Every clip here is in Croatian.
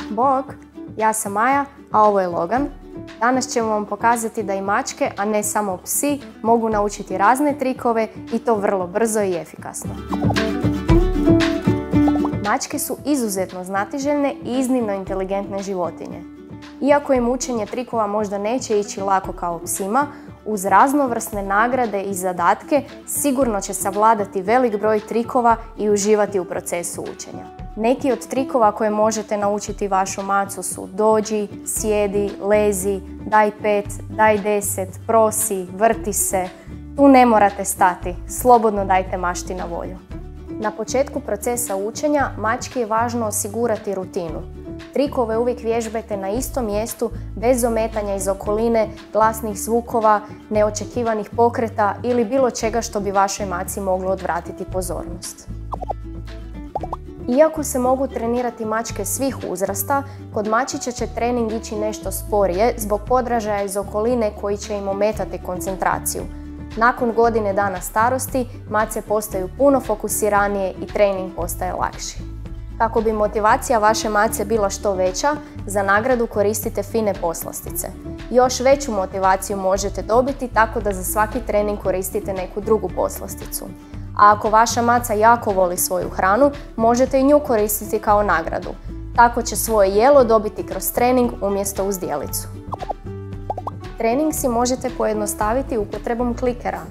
Bog, ja sam Maja, a ovo je Logan. Danas ćemo vam pokazati da i mačke, a ne samo psi, mogu naučiti razne trikove i to vrlo brzo i efikasno. Mačke su izuzetno znatiželjne i iznimno inteligentne životinje. Iako im učenje trikova možda neće ići lako kao psima, uz raznovrsne nagrade i zadatke sigurno će savladati velik broj trikova i uživati u procesu učenja. Neki od trikova koje možete naučiti vašu macu su dođi, sjedi, lezi, daj 5, daj 10, prosi, vrti se. Tu ne morate stati, slobodno dajte mašti na volju. Na početku procesa učenja mački je važno osigurati rutinu. Trikove uvijek vježbajte na istom mjestu, bez ometanja iz okoline, glasnih zvukova, neočekivanih pokreta ili bilo čega što bi vašoj maci moglo odvratiti pozornost. Iako se mogu trenirati mačke svih uzrasta, kod mačića će trening ići nešto sporije zbog podražaja iz okoline koji će im ometati koncentraciju. Nakon godine dana starosti, mace postaju puno fokusiranije i trening postaje lakši. Kako bi motivacija vaše mace bila što veća, za nagradu koristite fine poslastice. Još veću motivaciju možete dobiti tako da za svaki trening koristite neku drugu poslasticu. A ako vaša maca jako voli svoju hranu, možete i nju koristiti kao nagradu. Tako će svoje jelo dobiti kroz trening umjesto uz zdjelicu. Trening si možete pojednostaviti upotrebom klikera.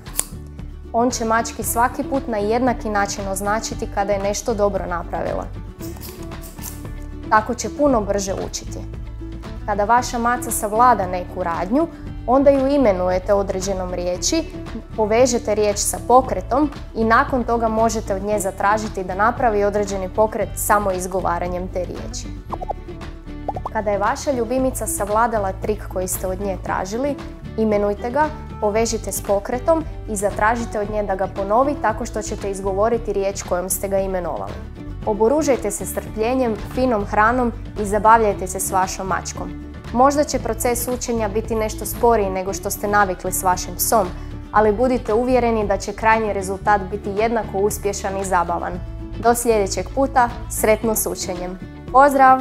On će mački svaki put na jednaki način označiti kada je nešto dobro napravila. Tako će puno brže učiti. Kada vaša maca savlada neku radnju, onda ju imenujete određenom riječi, povežete riječ sa pokretom i nakon toga možete od nje zatražiti da napravi određeni pokret samo izgovaranjem te riječi. Kada je vaša ljubimica savladala trik koji ste od nje tražili, imenujte ga, povežite s pokretom i zatražite od nje da ga ponovi tako što ćete izgovoriti riječ kojom ste ga imenovali. Oboružajte se strpljenjem, finom hranom i zabavljajte se s vašom mačkom. Možda će proces učenja biti nešto sporiji nego što ste navikli s vašim psom, ali budite uvjereni da će krajnji rezultat biti jednako uspješan i zabavan. Do sljedećeg puta, sretno s učenjem! Pozdrav!